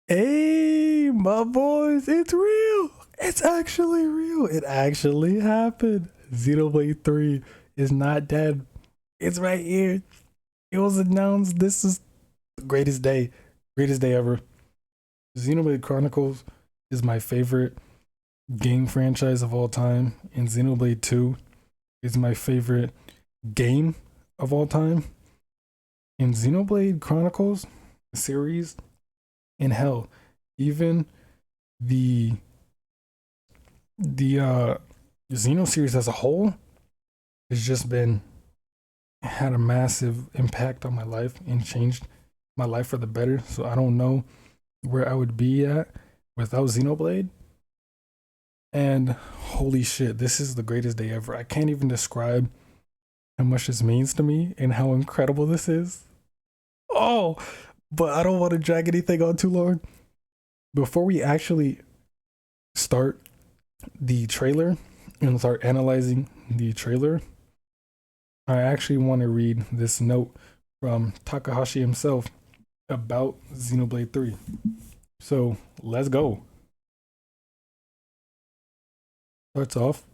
Hey, my boys, it's real. It's actually real. It actually happened. Xenoblade 3 is not dead. It's right here. It was announced. This is the greatest day. Greatest day ever. Xenoblade Chronicles is my favorite game franchise of all time, and Xenoblade 2 is my favorite game of all time. And Xenoblade Chronicles series, in hell, even the the Xeno series as a whole has just been had a massive impact on my life and changed my life for the better. So I don't know where I would be at without Xenoblade. And holy shit, this is the greatest day ever. I can't even describe how much this means to me and how incredible this is. Oh, but I don't want to drag anything on too long. Before we actually start the trailer and start analyzing the trailer, I actually want to read this note from Takahashi himself about Xenoblade 3. So let's go. Starts off.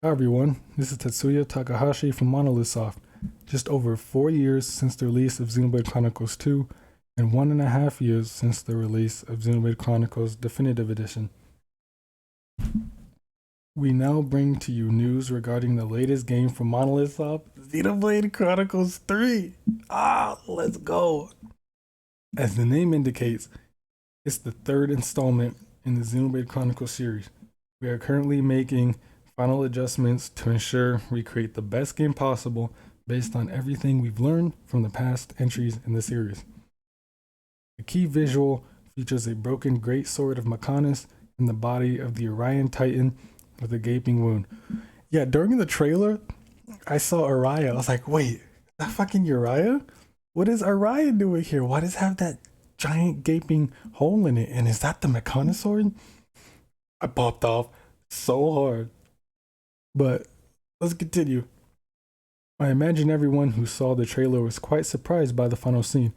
Hi everyone, this is Tetsuya Takahashi from Monolith Soft. Just over 4 years since the release of Xenoblade Chronicles 2, and 1.5 years since the release of Xenoblade Chronicles Definitive Edition. We now bring to you news regarding the latest game from Monolith Soft, Xenoblade Chronicles 3. Let's go. As the name indicates, it's the third installment in the Xenoblade Chronicles series. We are currently making final adjustments to ensure we create the best game possible based on everything we've learned from the past entries in the series. The key visual features a broken great sword of Mechon in the body of the Orion Titan with a gaping wound. Yeah, during the trailer, I saw Araya. I was like, wait, that fucking Uriah? What is Araya doing here? Why does it have that giant gaping hole in it? And is that the Mechon sword? I popped off so hard. But let's continue. I imagine everyone who saw the trailer was quite surprised by the final scene.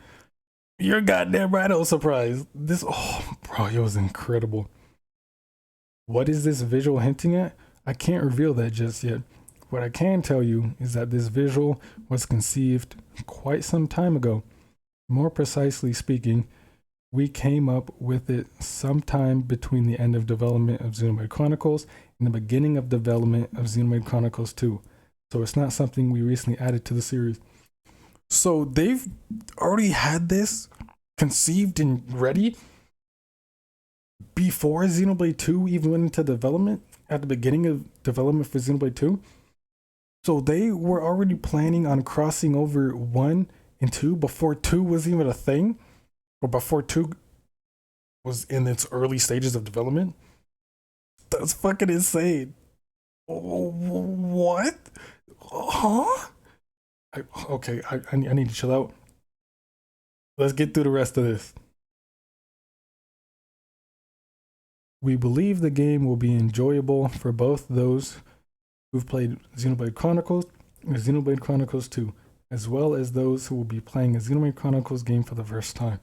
You're goddamn right I was surprised. Bro, it was incredible. What is this visual hinting at? I can't reveal that just yet. What I can tell you is that this visual was conceived quite some time ago. More precisely speaking, we came up with it sometime between the end of development of Xenoblade Chronicles and the beginning of development of Xenoblade Chronicles 2. So it's not something we recently added to the series. So they've already had this conceived and ready before Xenoblade 2 even went into development, at the beginning of development for Xenoblade 2. So they were already planning on crossing over 1 and 2 before 2 was even a thing, or before 2 was in its early stages of development. That's fucking insane. What? Huh? I need to chill out. Let's get through the rest of this. We believe the game will be enjoyable for both those who've played Xenoblade Chronicles and Xenoblade Chronicles 2, as well as those who will be playing a Xenoblade Chronicles game for the first time.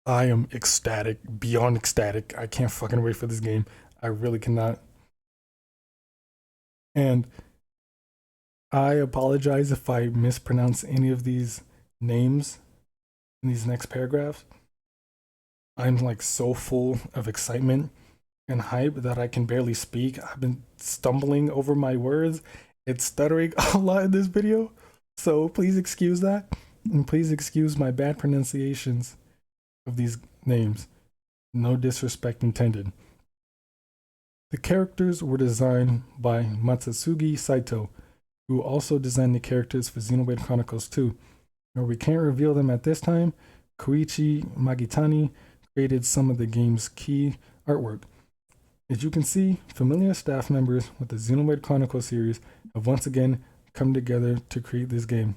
I am ecstatic, beyond ecstatic. I can't fucking wait for this game. I really cannot. And I apologize if I mispronounce any of these names in these next paragraphs. I'm like so full of excitement and hype that I can barely speak. I've been stumbling over my words and stuttering a lot in this video. So please excuse that. And please excuse my bad pronunciations of these names. No disrespect intended. The characters were designed by Matsutsugi Saito, who also designed the characters for Xenoblade Chronicles 2. Though we can't reveal them at this time, Koichi Magitani created some of the game's key artwork. As you can see, familiar staff members with the Xenoblade Chronicles series have once again come together to create this game.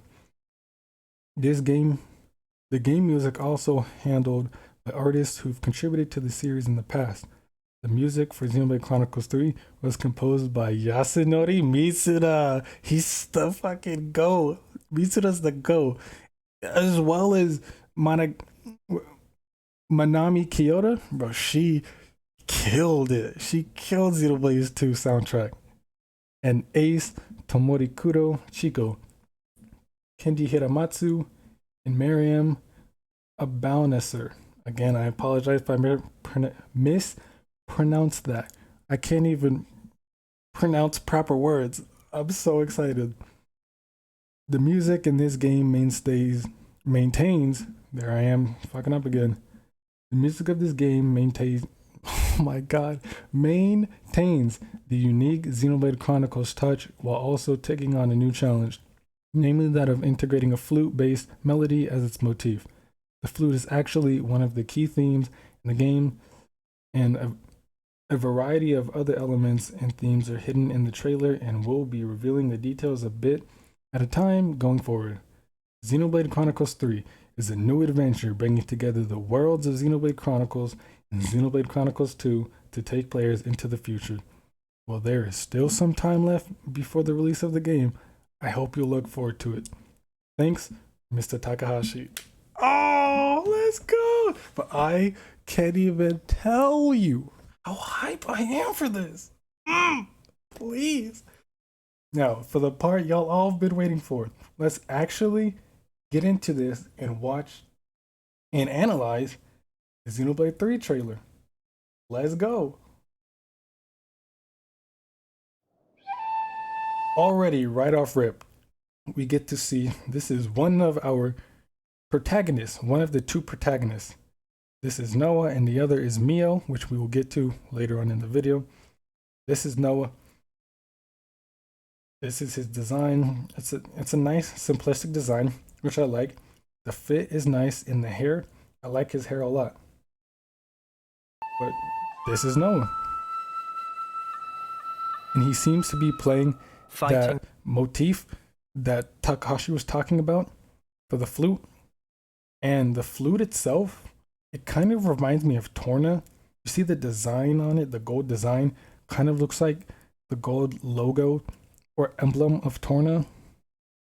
The game music also handled by artists who've contributed to the series in the past. The music for Xenoblade Chronicles 3 was composed by Yasunori Mitsuda. He's the fucking go. Mitsuda's the go. As well as Manami Kyoto, bro, she killed it. She killed Xenoblade 2 soundtrack. And Ace Tomorikuro Chico, Kenji Hiramatsu, and Miriam Abaunesser. Again, I apologize if I mispronounced that. I can't even pronounce proper words. I'm so excited. The music in this game maintains, there I am fucking up again. The music of this game maintains, oh my god, maintains the unique Xenoblade Chronicles touch while also taking on a new challenge, namely that of integrating a flute-based melody as its motif. The flute is actually one of the key themes in the game, and a variety of other elements and themes are hidden in the trailer, and we'll be revealing the details a bit at a time going forward. Xenoblade Chronicles 3 is a new adventure bringing together the worlds of Xenoblade Chronicles and Xenoblade Chronicles 2 to take players into the future. While there is still some time left before the release of the game, I hope you'll look forward to it. Thanks, Mr. Takahashi. Oh, let's go! But I can't even tell you how hype I am for this. Please. Now, for the part y'all all have been waiting for, let's actually get into this and watch and analyze the Xenoblade 3 trailer. Let's go. Already, right off rip, we get to see this is one of our protagonists, one of the two protagonists. This is Noah and the other is Mio, which we will get to later on in the video. This is Noah. This is his design. It's a nice simplistic design, which I like. The fit is nice in the hair. I like his hair a lot. But this is Noah. And he seems to be playing that motif that Takahashi was talking about for the flute. And the flute itself, it kind of reminds me of Torna. You see the design on it, the gold design kind of looks like the gold logo or emblem of Torna.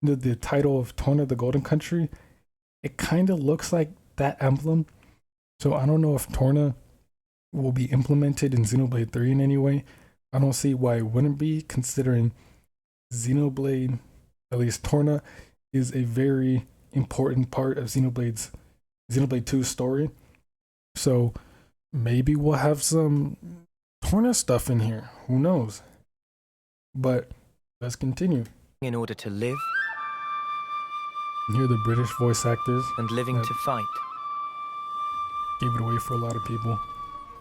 The title of Torna, the Golden Country. It kind of looks like that emblem. So I don't know if Torna will be implemented in Xenoblade 3 in any way. I don't see why it wouldn't be, considering Xenoblade, at least Torna, is a very important part of Xenoblade 2's story. So maybe we'll have some Torna stuff in here. Who knows? But let's continue. In order to live and here are the British voice actors and living to fight. Gave it away for a lot of people.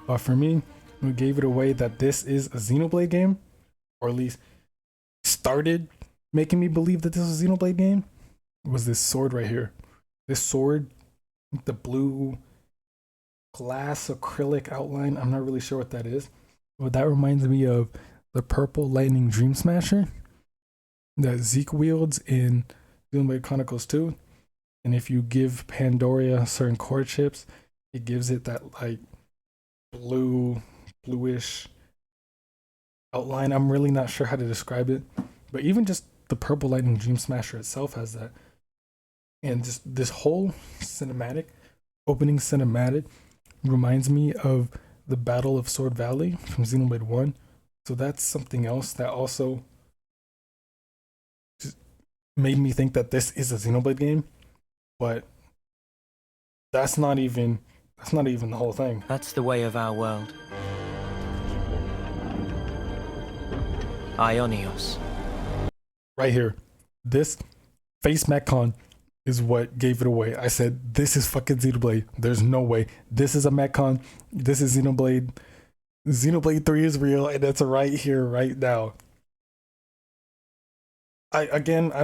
But for me, we gave it away that this is a Xenoblade game, or at least started making me believe that this was a Xenoblade game, was this sword right here. This sword, the blue glass acrylic outline, I'm not really sure what that is, but that reminds me of the purple lightning dream smasher that Zeke wields in Xenoblade Chronicles 2. And if you give Pandora certain core chips, it gives it that like bluish outline. I'm really not sure how to describe it, but even just the purple lightning dream smasher itself has that. And just this whole opening cinematic reminds me of the Battle of Sword Valley from Xenoblade 1. So that's something else that also just made me think that this is a Xenoblade game, but that's not even the whole thing. That's the way of our world. Ionios. Right here. This face Mechon is what gave it away. I said, this is fucking Xenoblade. There's no way. This is a Mechon. This is Xenoblade. Xenoblade 3 is real, and it's right here, right now. I can't.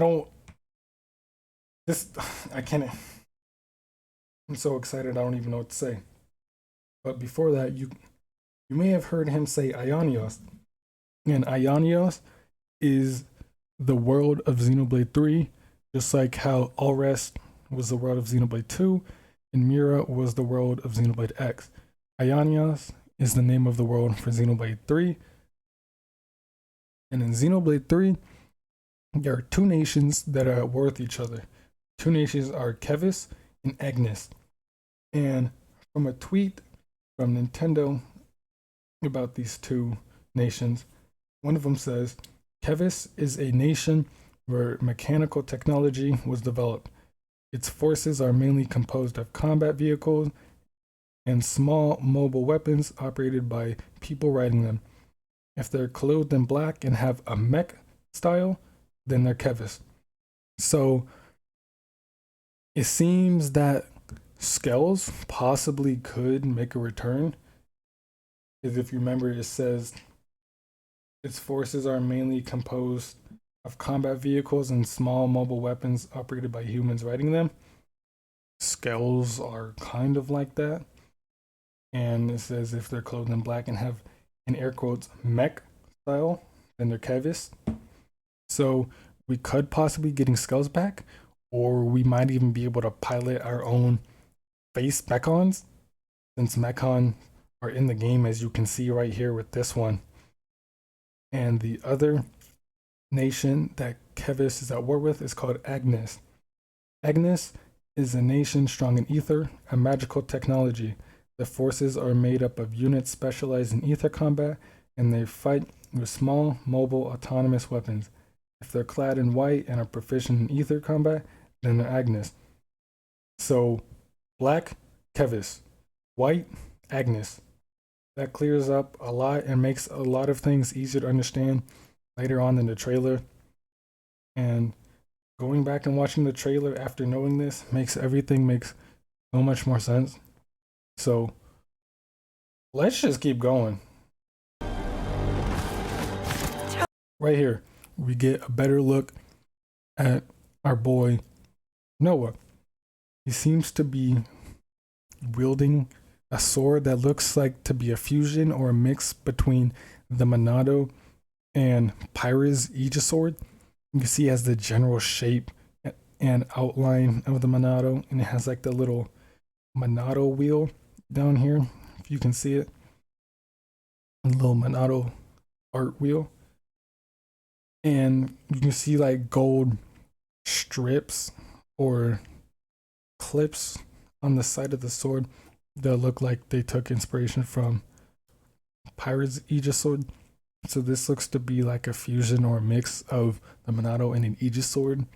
I'm so excited, I don't even know what to say. But before that, you may have heard him say Ionios. And Ionios is the world of Xenoblade 3, just like how All Rest was the world of Xenoblade 2, and Mira was the world of Xenoblade X. Ionios is the name of the world for Xenoblade 3. And in Xenoblade 3, there are two nations that are at war with each other. Two nations are Kevis and Agnus. And from a tweet from Nintendo about these two nations. One of them says, Kevis is a nation where mechanical technology was developed. Its forces are mainly composed of combat vehicles and small mobile weapons operated by people riding them. If they're clothed in black and have a mech style, then they're Kevis. So it seems that Skells possibly could make a return. Because if you remember, it says its forces are mainly composed of combat vehicles and small mobile weapons operated by humans riding them. Skells are kind of like that. And it says if they're clothed in black and have, in air quotes, mech style, then they're Kevis. So we could possibly getting Skells back, or we might even be able to pilot our own face Mechons, since Mechon are in the game, as you can see right here with this one. And the other nation that Kevis is at war with is called Agnus. Agnus is a nation strong in ether, a magical technology. The forces are made up of units specialized in ether combat, and they fight with small, mobile, autonomous weapons. If they're clad in white and are proficient in ether combat, then they're Agnus. So, black, Kevis. White, Agnus. That clears up a lot and makes a lot of things easier to understand later on in the trailer. And going back and watching the trailer after knowing this makes everything makes so much more sense. So let's just keep going. Right here, we get a better look at our boy Noah. He seems to be wielding a sword that looks like to be a fusion or a mix between the Monado and Pyra's Aegis sword. You can see it has the general shape and outline of the Monado, and it has like the little Monado wheel down here, if you can see it. A little Monado art wheel. And you can see like gold strips or clips on the side of the sword that look like they took inspiration from Pyra's Aegis sword. So this looks to be like a fusion or a mix of the Monado and an Aegis sword.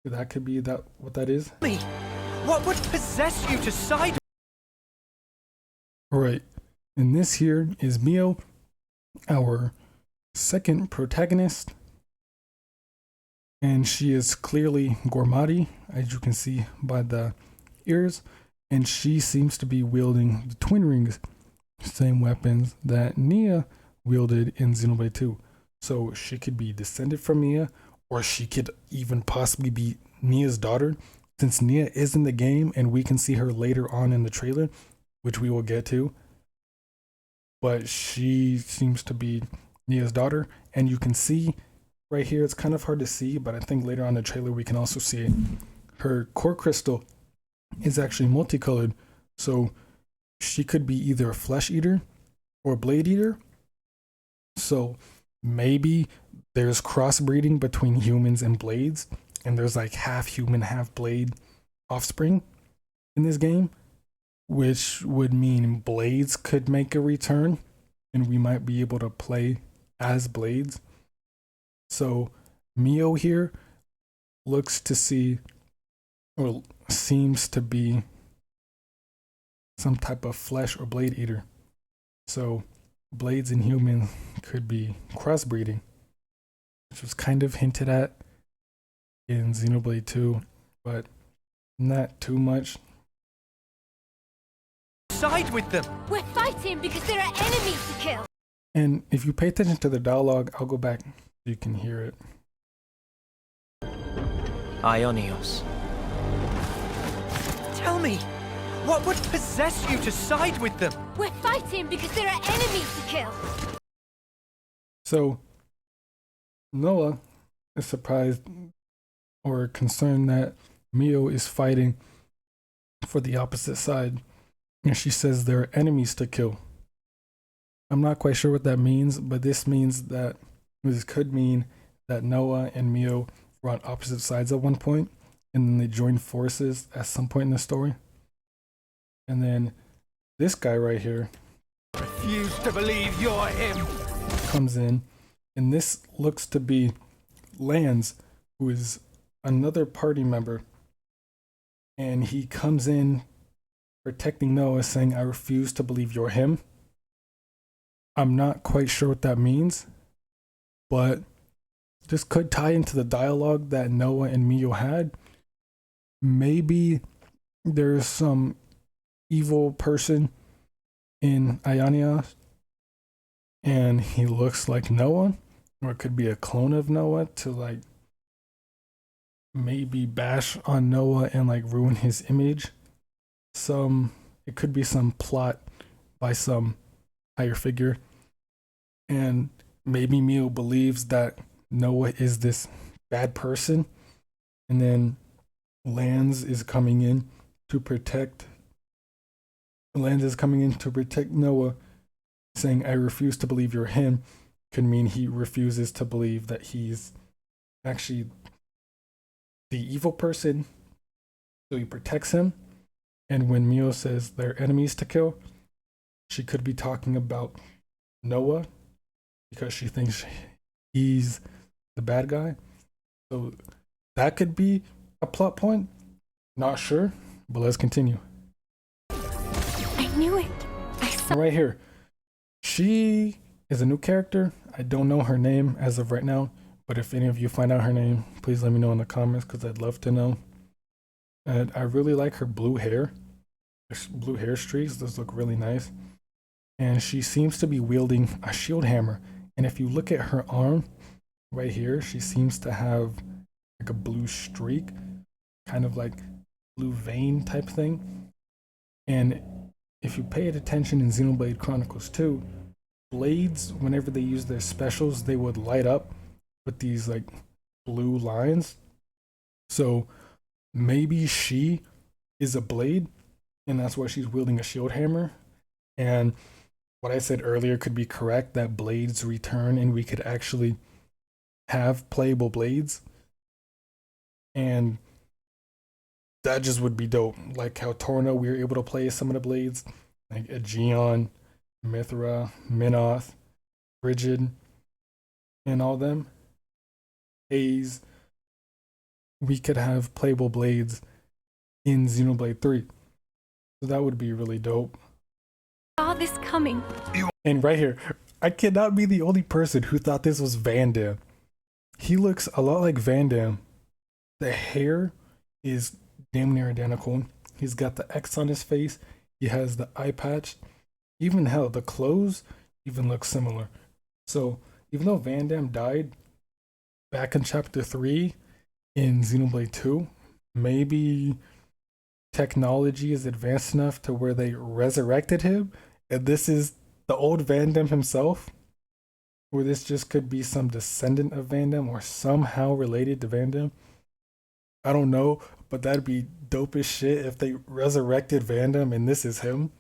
That could be that what that is. What would possess you to side? Alright, and this here is Mio, our second protagonist. And she is clearly Gormati, as you can see by the ears. And she seems to be wielding the Twin Rings, same weapons that Nia wielded in Xenoblade 2. So she could be descended from Nia, or she could even possibly be Nia's daughter, since Nia is in the game and we can see her later on in the trailer, which we will get to. But she seems to be Nia's daughter, and you can see right here, it's kind of hard to see, but I think later on in the trailer we can also see it. Her core crystal is actually multicolored, so she could be either a flesh eater or a blade eater. So maybe there's crossbreeding between humans and blades, and there's like half human, half blade offspring in this game, which would mean blades could make a return and we might be able to play as blades. So Mio here looks to see, or seems to be, some type of flesh or blade eater. So blades and humans could be crossbreeding, which was kind of hinted at in Xenoblade 2, but not too much. Side with them. We're fighting because there are enemies to kill. And if you pay attention to the dialogue, I'll go back so you can hear it. Ionios. Tell me, what would possess you to side with them? We're fighting because there are enemies to kill. So Noah is surprised or concerned that Mio is fighting for the opposite side, and she says there are enemies to kill. I'm not quite sure what that means, but this could mean that Noah and Mio were on opposite sides at one point, and then they joined forces at some point in the story. And then this guy right here Refuse to believe you're him. comes in, and this looks to be Lance, who is another party member, and he comes in protecting Noah, saying, I refuse to believe you're him. I'm not quite sure what that means, but this could tie into the dialogue that Noah and Mio had. Maybe there's some evil person in Ionia and he looks like Noah, or it could be a clone of Noah to like maybe bash on Noah and like ruin his image. It could be some plot by some higher figure, and maybe Mio believes that Noah is this bad person, and then Lance is coming in to protect Noah, saying, I refuse to believe you're him, could mean he refuses to believe that he's actually the evil person, so he protects him. And when Mio says they're enemies to kill, she could be talking about Noah because she thinks he's the bad guy. So that could be a plot point. Not sure, but let's continue. I knew it. Right here, she is a new character. I don't know her name as of right now, but if any of you find out her name, please let me know in the comments because I'd love to know. And I really like her blue hair. Her blue hair streaks, those look really nice. And she seems to be wielding a shield hammer. And if you look at her arm right here, she seems to have like a blue streak, kind of like blue vein type thing. And if you pay attention in Xenoblade Chronicles 2, blades, whenever they use their specials, they would light up with these like blue lines. So maybe she is a blade, and that's why she's wielding a shield hammer. And what I said earlier could be correct, that blades return and we could actually have playable blades. And that just would be dope. Like how Torna, we were able to play some of the blades, like Aegeon, Mithra, Minoth, Brigid, and all them. Haze. We could have playable blades in Xenoblade 3. So that would be really dope. Saw this coming. And right here, I cannot be the only person who thought this was Vandham. He looks a lot like Vandham. The hair is damn near identical. He's got the X on his face. He has the eye patch. Even hell, the clothes even look similar. So even though Vandham died back in chapter 3 in Xenoblade 2, maybe technology is advanced enough to where they resurrected him, and this is the old Vandham himself, or this just could be some descendant of Vandham or somehow related to Vandham. I don't know, but that'd be dope as shit if they resurrected Vandham and this is him.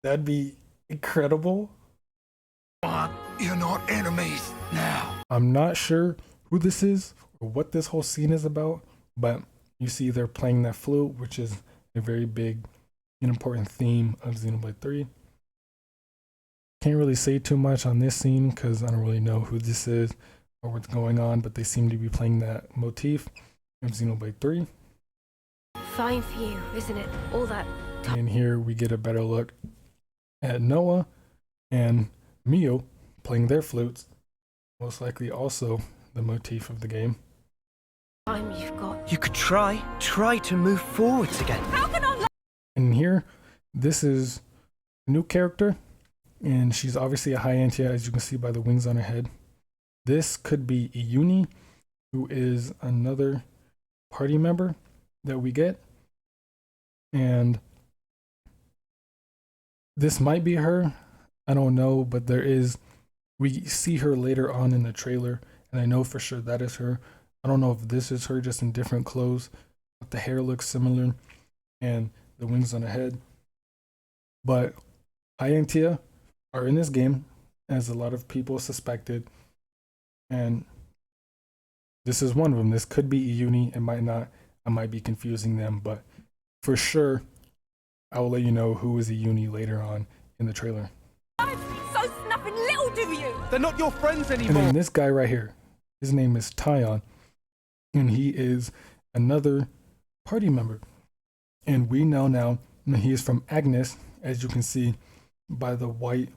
That'd be incredible. You're not enemies now. I'm not sure who this is or what this whole scene is about, but you see they're playing that flute, which is a very big and important theme of Xenoblade 3. Can't really say too much on this scene because I don't really know who this is or what's going on, but they seem to be playing that motif of Xenoblade 3. Fine for you, isn't it? All that. And here we get a better look at Noah and Mio playing their flutes, most likely also the motif of the game. Time you've got. You could try to move forwards again. How can I? And here, this is a new character, and she's obviously a high Antia, as you can see by the wings on her head. This could be Eunie, who is another party member that we get. And this might be her. I don't know, but we see her later on in the trailer, and I know for sure that is her. I don't know if this is her just in different clothes, but the hair looks similar and the wings on her head. But high Antia are in this game, as a lot of people suspected, and this is one of them. This could be Eunie, it might not. I might be confusing them, but for sure I will let you know who is a Eunie later on in the trailer. So nothing little do you? They're not your friends And anymore. then this guy right here, his name is Taion, and he is another party member. And we know now that he is from Agnus, as you can see by the white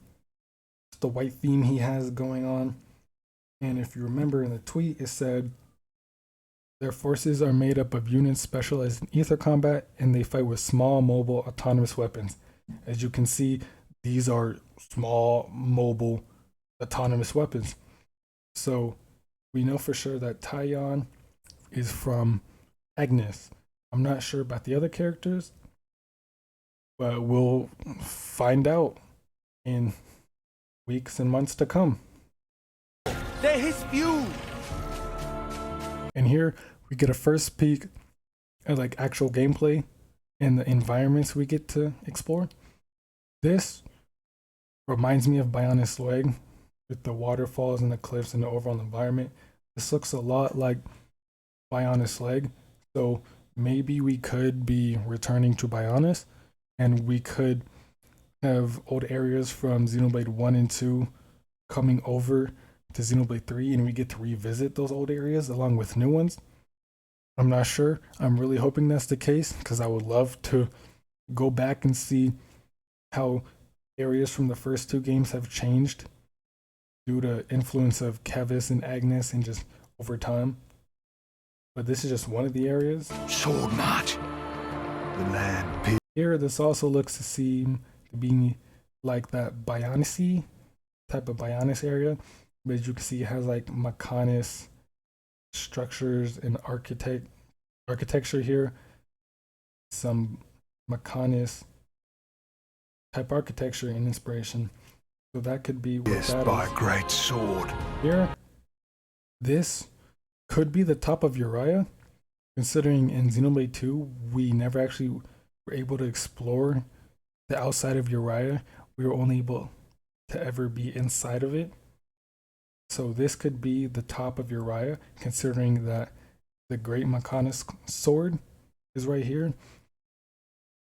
theme he has going on. And if you remember in the tweet, it said their forces are made up of units specialized in ether combat, and they fight with small, mobile, autonomous weapons. As you can see, these are small, mobile, autonomous weapons. So we know for sure that Taion is from Agnus. I'm not sure about the other characters, but we'll find out in weeks and months to come. They're his few. And here we get a first peek at like actual gameplay and the environments we get to explore. This reminds me of Bionis Leg with the waterfalls and the cliffs and the overall environment. This looks a lot like Bionis Leg, so maybe we could be returning to Bionis, and we could have old areas from Xenoblade 1 and 2 coming over to Xenoblade 3, and we get to revisit those old areas along with new ones. I'm not sure. I'm really hoping that's the case, because I would love to go back and see how areas from the first two games have changed due to influence of Kevis and Agnus and just over time. But this is just one of the areas. Sword March. The land. Here, this also looks to seem to be like that Bionis type of Bionis area. But as you can see, it has like Mechonis structures and architecture here. Some Mechonis type architecture and inspiration. So that could be what Yes, that by is. a great sword. Here, this could be the top of Uriah, considering in Xenoblade 2, we never actually were able to explore the outside of Uriah. We were only able to ever be inside of it. So this could be the top of Uriah, considering that the Great Mechonis sword is right here.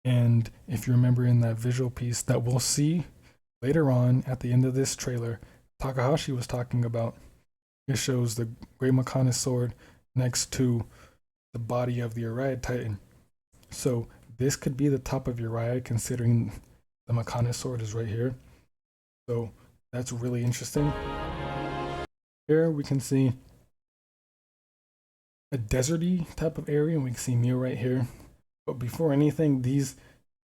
And if you remember in that visual piece that we'll see later on at the end of this trailer, Takahashi was talking about, it shows the Great Mechonis sword next to the body of the Uriah Titan. So this could be the top of Uriah, considering the Mechonis sword is right here. So that's really interesting. Here we can see a deserty type of area, and we can see Mio right here. But before anything, these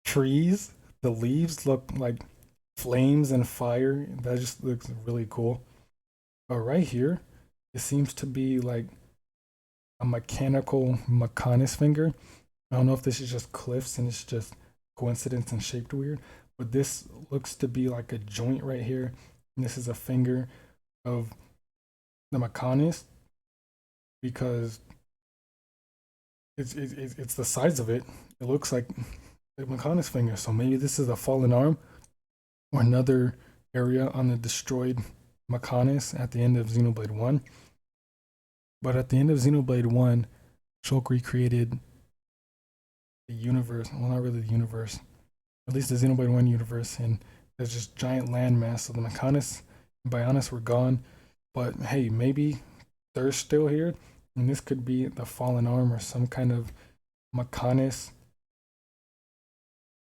trees, the leaves look like flames and fire. That just looks really cool. But right here, it seems to be like a mechanical Mechonis finger. I don't know if this is just cliffs and it's just coincidence and shaped weird, but this looks to be like a joint right here. And this is a finger of the Mechonis, because it's the size of it. It looks like a Mechonis finger. So maybe this is a fallen arm or another area on the destroyed Mechonis at the end of Xenoblade 1. But at the end of Xenoblade 1, Shulk recreated the universe. Well, not really the universe, at least the Xenoblade 1 universe. And there's just giant landmass. So the Mechonis and Bionis were gone. But hey, maybe they're still here. And this could be the fallen arm or some kind of Mechonis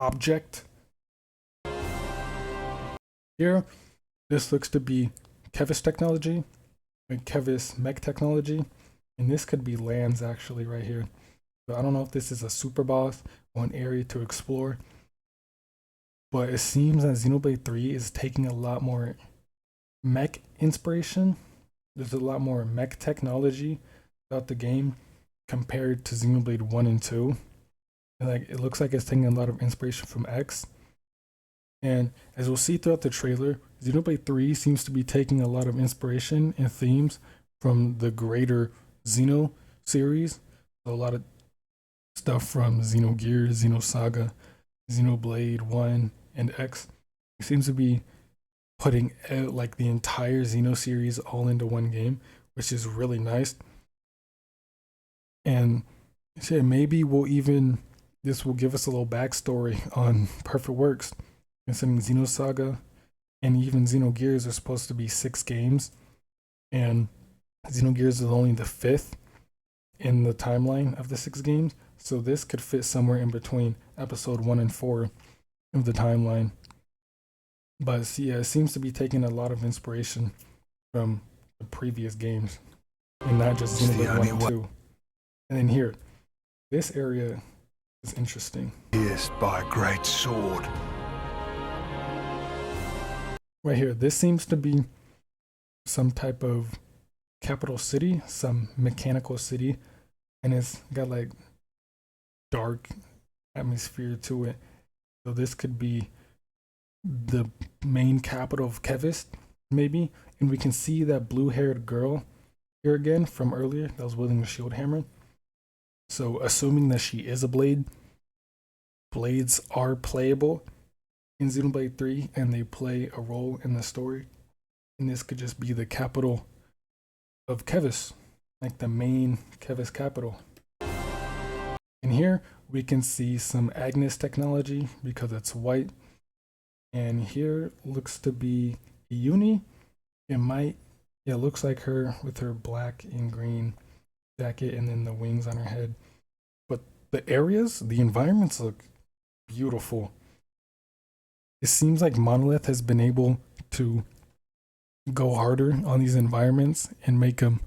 object. Here, this looks to be Kevis technology, like Kevis mech technology, and this could be lands actually right here. So I don't know if this is a super boss or an area to explore, but it seems that Xenoblade 3 is taking a lot more mech inspiration. There's a lot more mech technology throughout the game compared to Xenoblade 1 and 2. And like it looks like it's taking a lot of inspiration from X. And as we'll see throughout the trailer, Xenoblade 3 seems to be taking a lot of inspiration and themes from the greater Xeno series. So a lot of stuff from Xenogears, Xenosaga, Xenoblade 1, and X. It seems to be putting out like the entire Xeno series all into one game, which is really nice. And so maybe we'll even this will give us a little backstory on Perfect Works, considering Xenosaga and even Xenogears are supposed to be 6 games, and Xenogears is only the 5th in the timeline of the 6 games, so this could fit somewhere in between episode 1 and 4 of the timeline. But yeah, it seems to be taking a lot of inspiration from the previous games, and not just Xenoblade 1 and 2. And then here, this area is interesting. Pierced by a great sword. Right here, this seems to be some type of capital city, some mechanical city, and it's got like dark atmosphere to it. So this could be the main capital of Kevist, maybe. And we can see that blue-haired girl here again from earlier that was wielding the shield hammer. So assuming that she is a blade, blades are playable in Xenoblade 3 and they play a role in the story. And this could just be the capital of Kevist, like the main Kevist capital. And here we can see some Agnus technology because it's white. And here looks to be Eunie. It looks like her with her black and green jacket and then the wings on her head. But the areas, the environments look beautiful. It seems like Monolith has been able to go harder on these environments and make them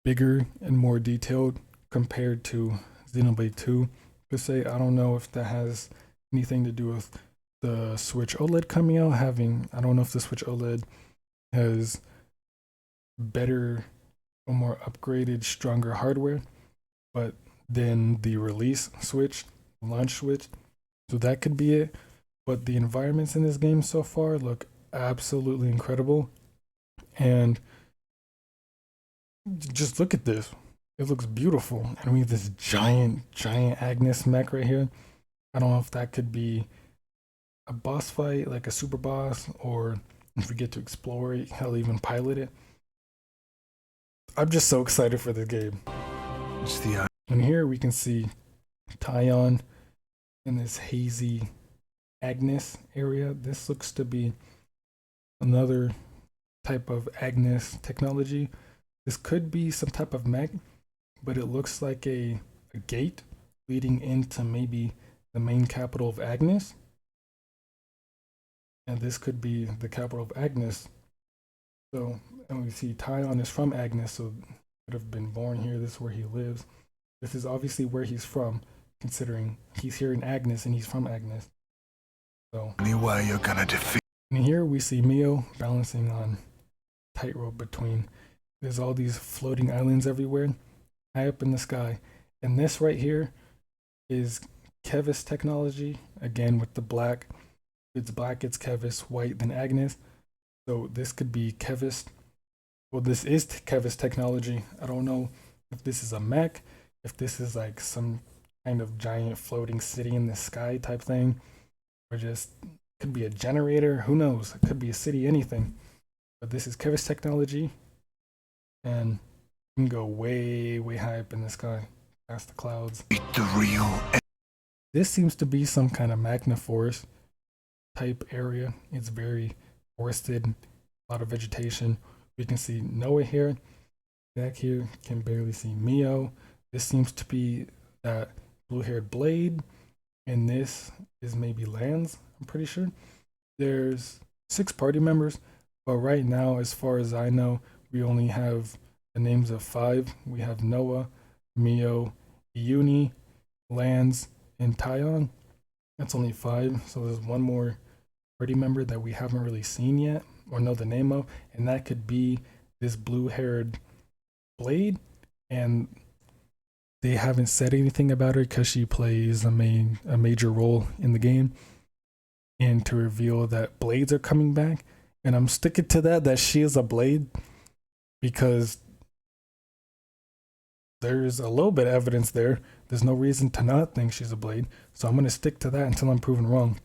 bigger and more detailed compared to Xenoblade 2 per se. I don't know if that has anything to do with the Switch OLED coming out. I don't know if the Switch OLED has better or more upgraded, stronger hardware, but then the release Switch, launch Switch. So that could be it. But the environments in this game so far look absolutely incredible. And just look at this. It looks beautiful. And we have this giant Agnus mech right here. I don't know if that could be a boss fight, like a super boss, or if we get to explore it, hell, even pilot it. I'm just so excited for the game. And here we can see Taion in this hazy Agnus area. This looks to be another type of Agnus technology. This could be some type of mech, but it looks like a gate leading into maybe the main capital of Agnus. And this could be the capital of Agnus. So, and we see Taion is from Agnus, so could have been born here. This is where he lives. This is obviously where he's from, considering he's here in Agnus and he's from Agnus. So, Anyway, you're gonna defeat. And here we see Mio balancing on tightrope between. There's all these floating islands everywhere, high up in the sky. And this right here is Kevist technology, again with the black. It's black, it's Kevist, white, then Agnus. So this could be Kevist. Well, this is Kevist technology. I don't know if this is a mech, if this is like some kind of giant floating city in the sky type thing, or just could be a generator. Who knows? It could be a city, anything. But this is Kevist technology, and you can go way high up in the sky, past the clouds. The real. This seems to be some kind of magna forest type area. It's very forested, a lot of vegetation. We can see Noah here. Back here, can barely see Mio. This seems to be that blue-haired blade, and this is maybe Lance, I'm pretty sure. There's 6 party members, but right now, as far as I know, we only have the names of 5. We have Noah, Mio, Eunie, Lance, and Taion. That's only 5, so there's one more party member that we haven't really seen yet or know the name of, and that could be this blue-haired blade. And they haven't said anything about her because she plays a major role in the game, and to reveal that blades are coming back. And I'm sticking to that she is a blade, because there's a little bit of evidence there. There's no reason to not think she's a blade, so I'm going to stick to that until I'm proven wrong.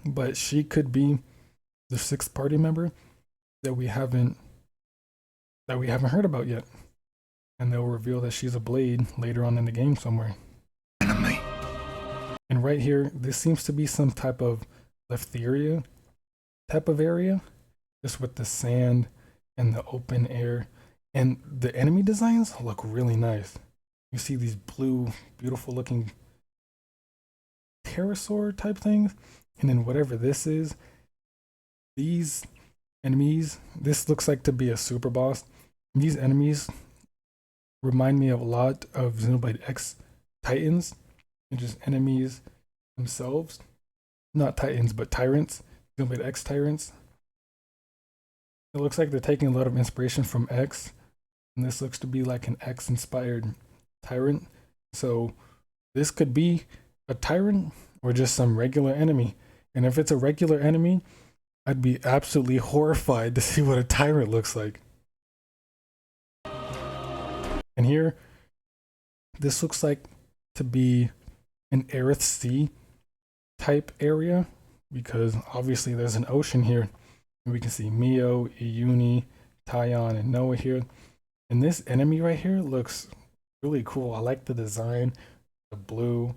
But she could be the 6th party member that we haven't heard about yet, and they'll reveal that she's a blade later on in the game somewhere. And right here, this seems to be some type of Leftheria type of area, just with the sand and the open air. And the enemy designs look really nice. You see these blue, beautiful looking pterosaur type things. And then whatever this is, these enemies, this looks like to be a super boss. These enemies remind me a lot of Xenoblade X Titans, and just enemies themselves. Not Titans, but tyrants. Xenoblade X tyrants. It looks like they're taking a lot of inspiration from X, and this looks to be like an X inspired tyrant. So this could be a tyrant or just some regular enemy. And if it's a regular enemy, I'd be absolutely horrified to see what a tyrant looks like. And here, this looks like to be an Aerith Sea type area, because obviously there's an ocean here. And we can see Mio, Eunie, Taion, and Noah here. And this enemy right here looks really cool. I like the design, the blue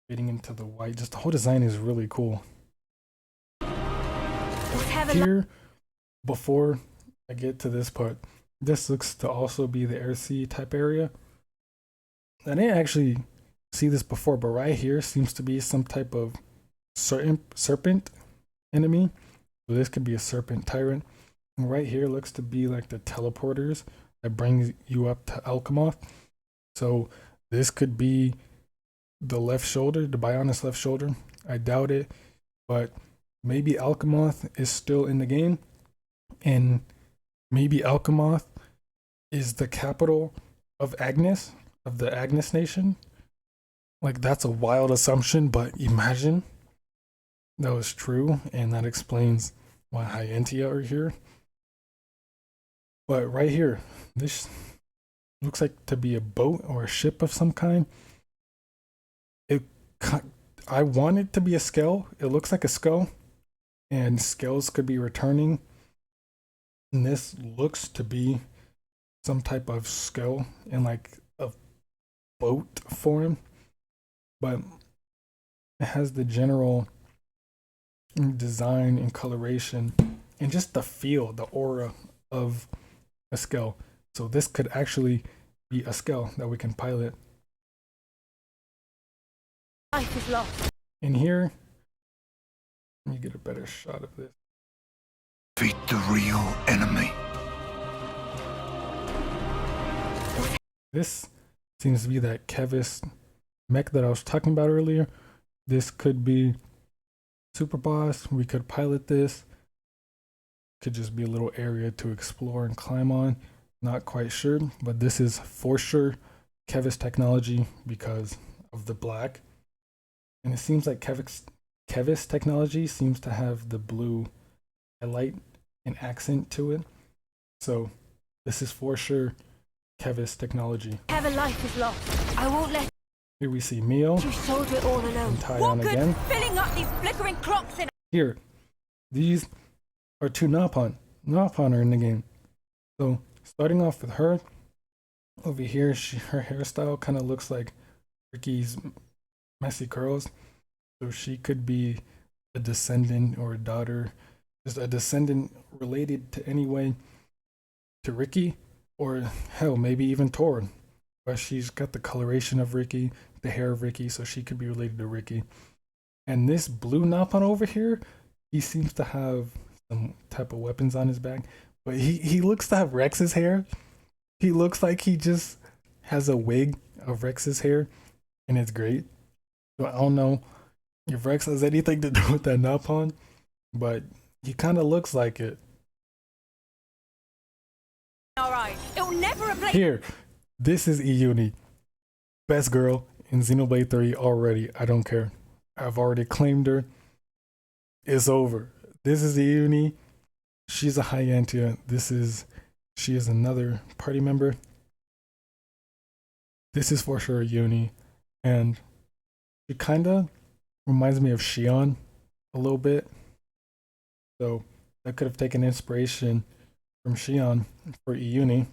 fitting into the white. Just the whole design is really cool. Here, before I get to this part, this looks to also be the Air Sea type area. I didn't actually see this before, but right here seems to be some type of serpent enemy. So this could be a serpent tyrant. And right here looks to be like the teleporters that brings you up to Alchemoth. So this could be the left shoulder, the Bionis left shoulder. I doubt it, but maybe Alchemoth is still in the game, and maybe Alchemoth is the capital of Agnus, of the Agnus nation. Like, that's a wild assumption, but imagine that was true, and that explains why Hyentia are here. But right here, this looks like to be a boat or a ship of some kind. I want it to be a skull. It looks like a skull, and skulls could be returning. And this looks to be some type of skull in like a boat form, but it has the general design and coloration and just the feel, the aura of a skull. So this could actually be a skull that we can pilot. Life is lost. And here, let me get a better shot of this. Defeat the real enemy. This seems to be that Kevis mech that I was talking about earlier. This could be super boss. We could pilot this. Could just be a little area to explore and climb on. Not quite sure, but this is for sure Kevis technology because of the black. And it seems like Kevis technology seems to have the blue highlight and accent to it. So this is for sure Kevis technology. Ever life is lost. I won't let Here we see Mio you soldier it all alone. and Taion again. Filling up these flickering clocks in. Here, these are two Nopon. Nopon are in the game. So starting off with her, over here, her hairstyle kind of looks like Ricky's messy curls. So she could be a descendant or a daughter, just a descendant related to any way to Ricky, or hell, maybe even Tor. But she's got the coloration of Ricky, the hair of Ricky, so she could be related to Ricky. And this blue Nopon over here, he seems to have some type of weapons on his back, but he looks to have Rex's hair. He looks like he just has a wig of Rex's hair, and it's great. So I don't know if Rex has anything to do with that Nopon, but he kind of looks like it. Alright, it'll never replace. Here, this is Eunie. Best girl in Xenoblade 3 already. I don't care. I've already claimed her. It's over. This is Eunie. She's a Hyentia. She is another party member. This is for sure Eunie. And she kinda reminds me of Xion a little bit. So I could have taken inspiration from Xion for Eunie.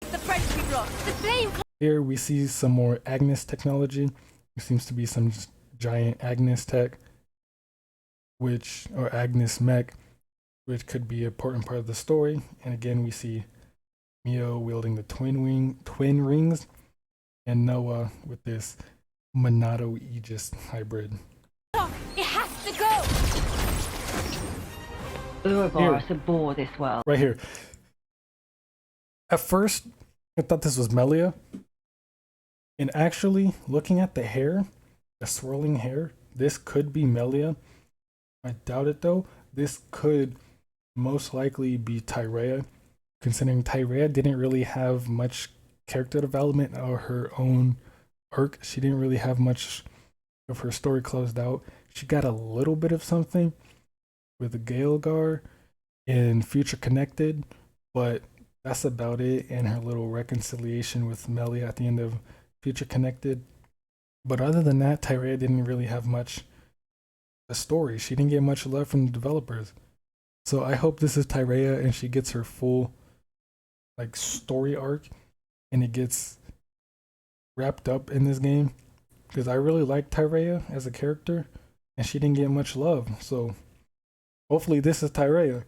The friends we've lost. The flame Here we see some more Agnus technology. There seems to be some giant Agnus tech, or Agnus mech, which could be an important part of the story. And again, we see Mio wielding the twin rings, and Noah with this Monado Aegis hybrid. Oh, it has to go! Ouroboros abhor this world. Right here. At first, I thought this was Melia. And actually, looking at the hair, the swirling hair, this could be Melia. I doubt it though. This could most likely be Tyrea, considering Tyrea didn't really have much character development or her own arc. She didn't really have much of her story closed out. She got a little bit of something with Gaelgar in Future Connected, but that's about it, and her little reconciliation with Melia at the end of Future Connected. But other than that, Tyrea didn't really have much a story. She didn't get much love from the developers. So I hope this is Tyrea and she gets her full like story arc and it gets wrapped up in this game, because I really like Tyrea as a character and she didn't get much love. So hopefully this is Tyrea.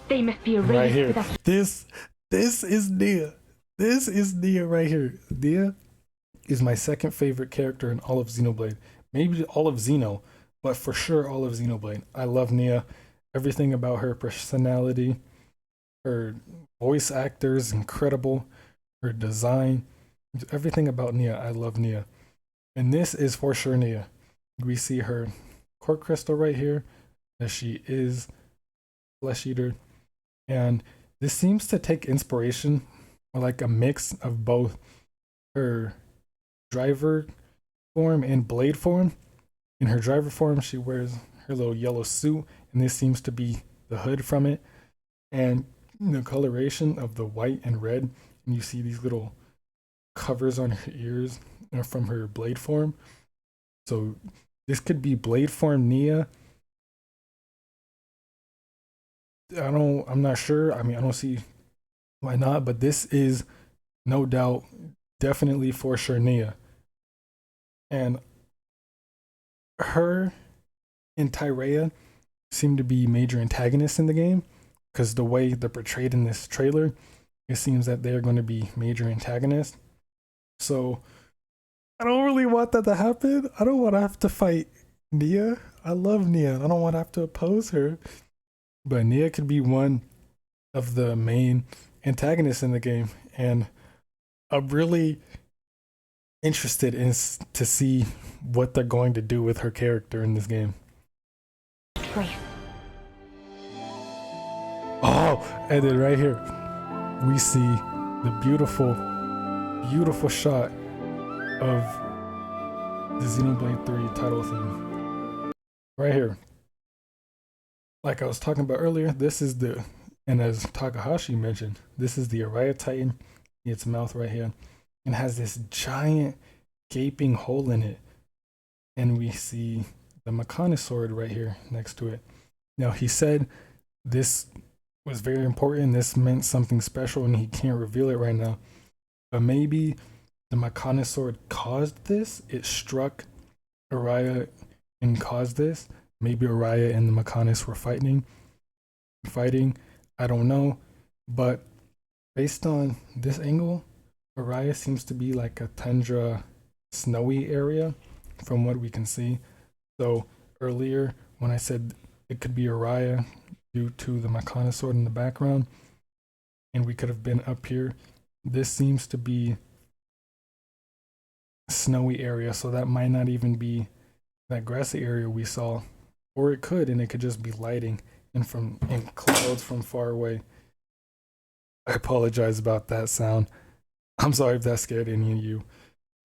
They must be erased Right here. without This is Nia. This is Nia right here. Nia is my second favorite character in all of Xenoblade. Maybe all of Xeno, but for sure all of Xenoblade. I love Nia. Everything about her personality, her voice actor is incredible, her design, everything about Nia. I love Nia. And this is for sure Nia. We see her core crystal right here, that she is Flesh Eater. And this seems to take inspiration, or like a mix of both her driver form and blade form. In her driver form, she wears her little yellow suit, and this seems to be the hood from it. And the coloration of the white and red, and you see these little covers on her ears from her blade form. So this could be blade form Nia. I'm not sure. I mean, I don't see why not, but this is no doubt definitely for sure Nia. And her and Tyrea seem to be major antagonists in the game, because the way they're portrayed in this trailer, it seems that they're going to be major antagonists. So I don't really want that to happen. I don't want to have to fight Nia. I love Nia. I don't want to have to oppose her. But Nia could be one of the main antagonists in the game, and I'm really interested to see what they're going to do with her character in this game. trace. Oh, and then right here, we see the beautiful, beautiful shot of the Xenoblade 3 title theme. Right here. Like I was talking about earlier, this is and as Takahashi mentioned, this is the Araya Titan. Its mouth right here, and has this giant gaping hole in it. And we see the Mechon sword right here next to it. Now, he said this was very important. This meant something special, and he can't reveal it right now. But maybe the Mechon sword caused this. It struck Araya and caused this. Maybe Araya and the Mechonis were fighting. I don't know. But based on this angle, Araya seems to be like a tundra, snowy area from what we can see. So earlier when I said it could be Araya due to the Mechon sword in the background, and we could have been up here, this seems to be a snowy area, so that might not even be that grassy area we saw. Or it could, and it could just be lighting and clouds from far away. I apologize about that sound. I'm sorry if that scared any of you.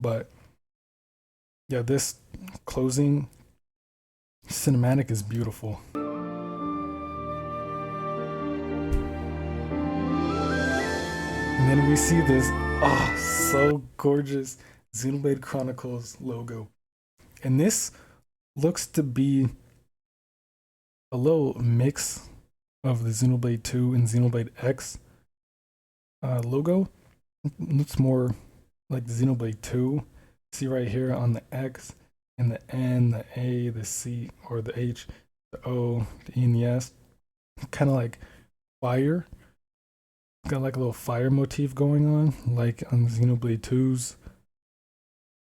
But yeah, this closing cinematic is beautiful. And then we see this, so gorgeous Xenoblade Chronicles logo. And this looks to be a little mix of the Xenoblade 2 and Xenoblade X logo. It looks more like the Xenoblade 2. See right here on the X, and the N, the A, the C, or the H, the O, the E, and the S. Kind of like fire. It's got like a little fire motif going on, like on Xenoblade 2's.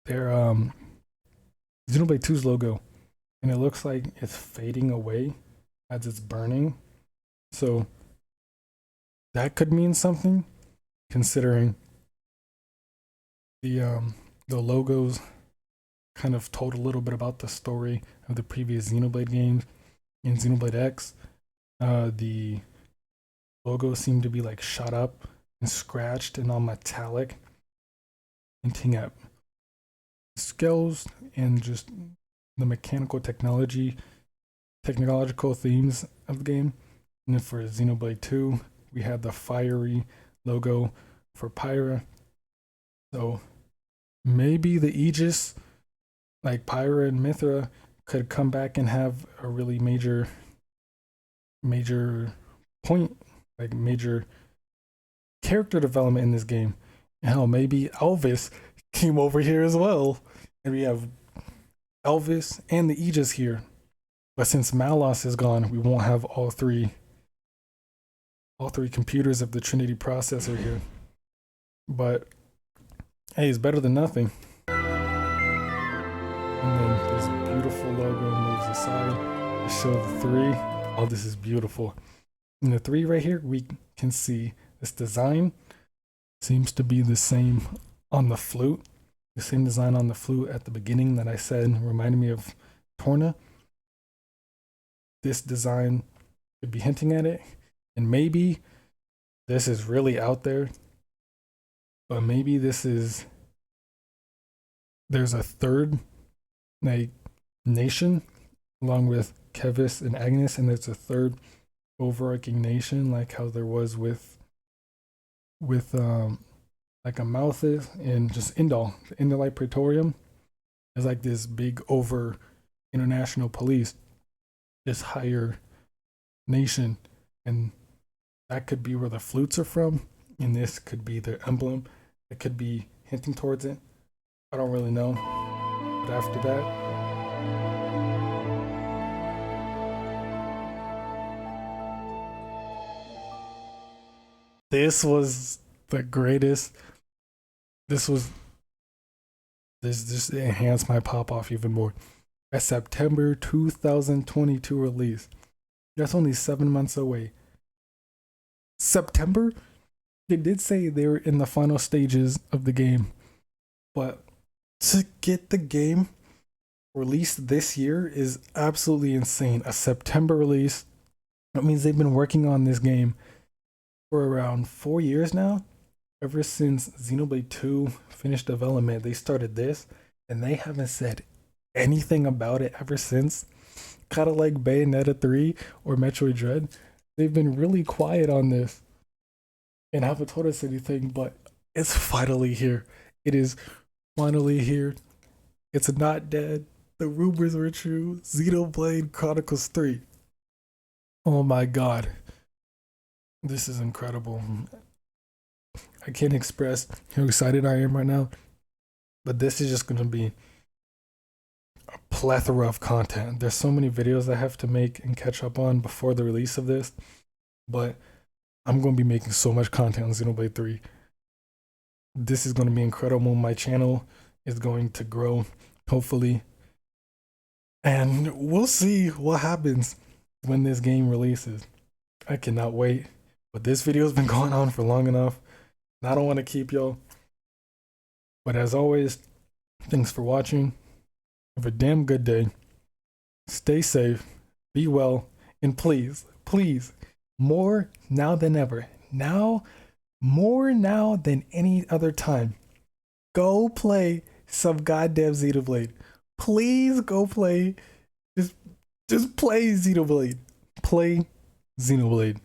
Their Xenoblade 2's logo, and it looks like it's fading away as it's burning. So that could mean something, considering the logos kind of told a little bit about the story of the previous Xenoblade games. In Xenoblade X, the logo seemed to be like shot up and scratched and all metallic, hinting at skills and just the mechanical technological themes of the game. And then for Xenoblade 2, we had the fiery logo for Pyra. So maybe the Aegis, like Pyra and Mithra, could come back and have a really major point, like major character development in this game. Hell, maybe Elvis came over here as well, and we have Elvis and the Aegis here. But since Malos is gone, we won't have all three computers of the Trinity processor here. But hey, it's better than nothing. And then this beautiful logo moves aside to show the 3. Oh, this is beautiful. In the 3 right here, we can see this design seems to be the same on the flute. The same design on the flute at the beginning that I said reminded me of Torna. This design could be hinting at it. And maybe this is really out there. But maybe there's a third nation along with Kevis and Agnus, and there's a third overarching nation, like how there was with like a Malthus and just Indal. The Indalite Praetorium is like this big over international police, this higher nation, and that could be where the flutes are from, and this could be their emblem. It could be hinting towards it. I don't really know. But after that, this was the greatest. This just enhanced my pop off even more. A September 2022 release. That's only 7 months away. September? They did say they were in the final stages of the game, but to get the game released this year is absolutely insane. A September release. That means they've been working on this game for around 4 years now. Ever since Xenoblade 2 finished development, they started this, and they haven't said anything about it ever since. Kind of like Bayonetta 3 or Metroid Dread. They've been really quiet on this and haven't told us anything, but it's finally here. It is finally here. It's not dead. The rumors were true. Xenoblade Chronicles 3. Oh my god. This is incredible. I can't express how excited I am right now, but this is just going to be a plethora of content. There's so many videos I have to make and catch up on before the release of this, but I'm going to be making so much content on Xenoblade 3. This is going to be incredible. My channel is going to grow, hopefully, and we'll see what happens when this game releases. I cannot wait, but this video has been going on for long enough. I don't want to keep y'all. But as always, thanks for watching. Have a damn good day. Stay safe, be well, and please, please, more now than ever. More now than any other time. Go play some goddamn Xenoblade. Please go play. Just play Xenoblade. Play Xenoblade.